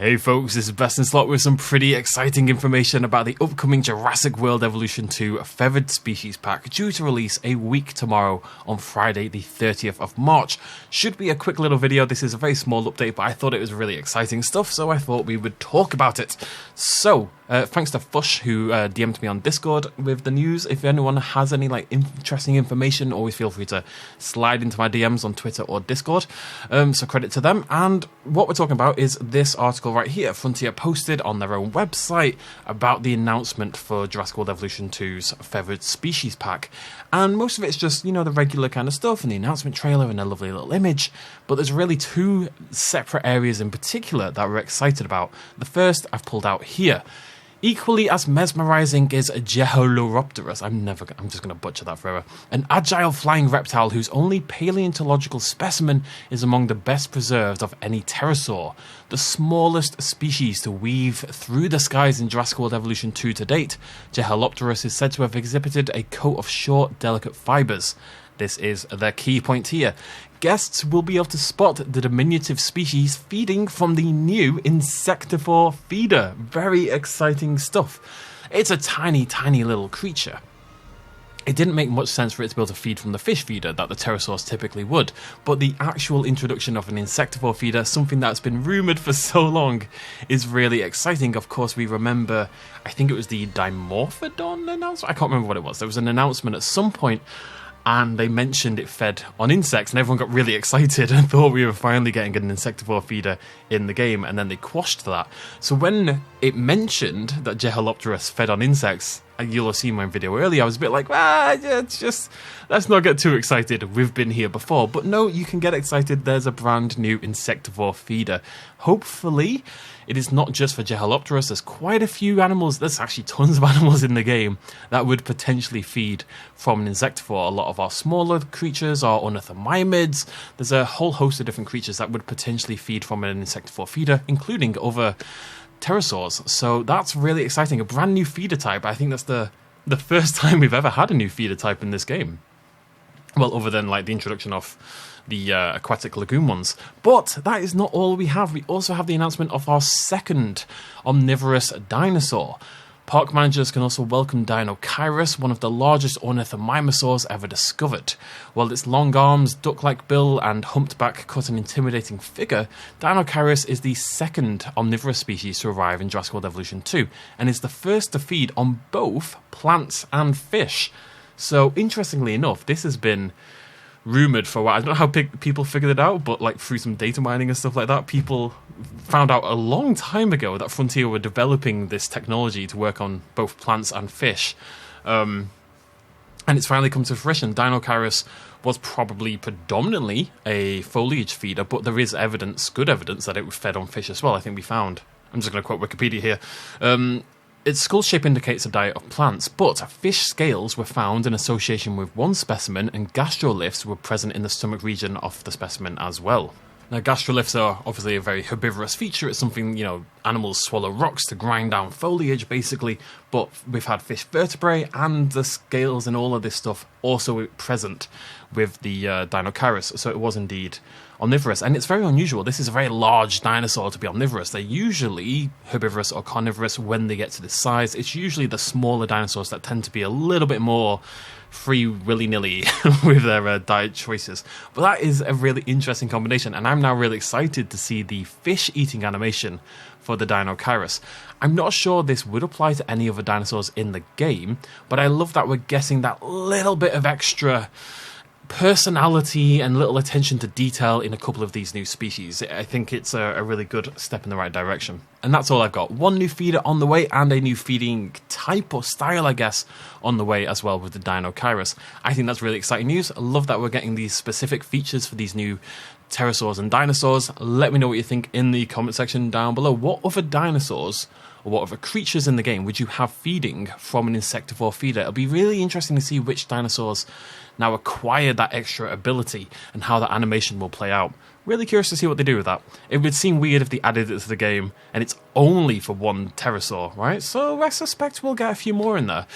Hey folks, this is BestInSlot with some pretty exciting information about the upcoming Jurassic World Evolution 2 Feathered Species Pack, due to release a week tomorrow on Friday the 30th of March. Should be a quick little video. This is a very small update, but I thought it was really exciting stuff, so I thought we would talk about it. So, thanks to Fush, who DM'd me on Discord with the news. If anyone has any interesting information, always feel free to slide into my DMs on Twitter or Discord. So credit to them. And what we're talking about is this article right here. Frontier posted on their own website about the announcement for Jurassic World Evolution 2's Feathered Species Pack. And most of it's just, you know, the regular kind of stuff and the announcement trailer and a lovely little image. But there's really two separate areas in particular that we're excited about. The first I've pulled out here. Equally as mesmerizing is Deinocheirus. I'm just going to butcher that forever. An agile flying reptile whose only paleontological specimen is among the best preserved of any pterosaur. The smallest species to weave through the skies in Jurassic World Evolution 2 to date, Deinocheirus is said to have exhibited a coat of short, delicate fibers. This is the key point here. Guests will be able to spot the diminutive species feeding from the new insectivore feeder. Very exciting stuff. It's a tiny, tiny little creature. It didn't make much sense for it to be able to feed from the fish feeder that the pterosaurs typically would, but the actual introduction of an insectivore feeder, something that's been rumoured for so long, is really exciting. Of course, we remember, I think it was the Dimorphodon announcement? I can't remember what it was. There was an announcement at some point, and they mentioned it fed on insects, and everyone got really excited and thought we were finally getting an insectivore feeder in the game, and then they quashed that. So when it mentioned that Deinocheirus fed on insects, and you'll have seen my video earlier, I was a bit like, it's just, let's not get too excited, we've been here before. But no, you can get excited, there's a brand new insectivore feeder. Hopefully, it is not just for Deinocheirus. There's quite a few animals, there's actually tons of animals in the game that would potentially feed from an insectivore. A lot of our smaller creatures are ornithomimids. There's a whole host of different creatures that would potentially feed from an insectivore feeder, including other pterosaurs. So that's really exciting. A brand new feeder type. I think that's the first time we've ever had a new feeder type in this game. Well, other than like the introduction of the aquatic lagoon ones. But that is not all we have. We also have the announcement of our second omnivorous dinosaur. Park managers can also welcome Deinocheirus, one of the largest ornithomimosaurs ever discovered. While its long arms, duck-like bill, and humped back cut an intimidating figure, Deinocheirus is the second omnivorous species to arrive in Jurassic World Evolution 2, and is the first to feed on both plants and fish. So, interestingly enough, this has been rumoured for a while. I don't know how people figured it out, but like through some data mining and stuff like that, people found out a long time ago that Frontier were developing this technology to work on both plants and fish. And it's finally come to fruition. Deinocheirus was probably predominantly a foliage feeder, but there is evidence, good evidence, that it was fed on fish as well. I think we found. I'm just going to quote Wikipedia here. Its skull shape indicates a diet of plants, but fish scales were found in association with one specimen, and gastroliths were present in the stomach region of the specimen as well. Now, gastroliths are obviously a very herbivorous feature. It's something, you know, animals swallow rocks to grind down foliage, basically, but we've had fish vertebrae, and the scales and all of this stuff also present with the Deinocheirus, so it was indeed omnivorous. And it's very unusual. This is a very large dinosaur to be omnivorous. They're usually herbivorous or carnivorous when they get to this size. It's usually the smaller dinosaurs that tend to be a little bit more free willy-nilly with their diet choices. But that is a really interesting combination, and I'm now really excited to see the fish-eating animation for the Deinocheirus. I'm not sure this would apply to any other dinosaurs in the game, but I love that we're getting that little bit of extra personality and little attention to detail in a couple of these new species. I think it's a really good step in the right direction. And that's all I've got. One new feeder on the way, and a new feeding type or style, I guess, on the way as well with the Deinocheirus. I think that's really exciting news. I love that we're getting these specific features for these new pterosaurs and dinosaurs. Let me know what you think in the comment section down below. What other dinosaurs or what other creatures in the game would you have feeding from an insectivore feeder? It'll be really interesting to see which dinosaurs now acquire that extra ability and how that animation will play out. Really curious to see what they do with that. It would seem weird if they added it to the game and it's only for one pterosaur, right? So I suspect we'll get a few more in there.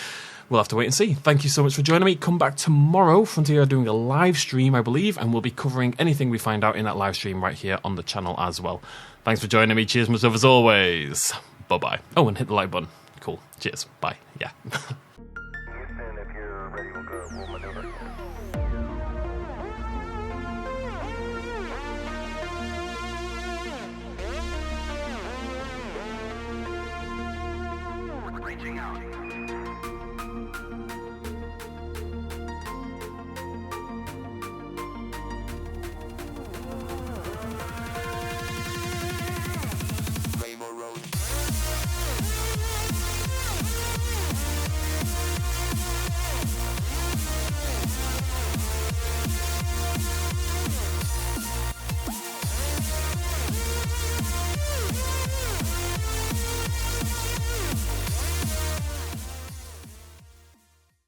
we'll have to wait and see. Thank you so much for joining me. Come back tomorrow. Frontier are doing a live stream, I believe, and we'll be covering anything we find out in that live stream right here on the channel as well. Thanks for joining me. Cheers, much love as always. Bye-bye. Oh, and hit the like button. Cool. Cheers. Bye. Yeah. Houston, if you're ready, we'll maneuver. Reaching out.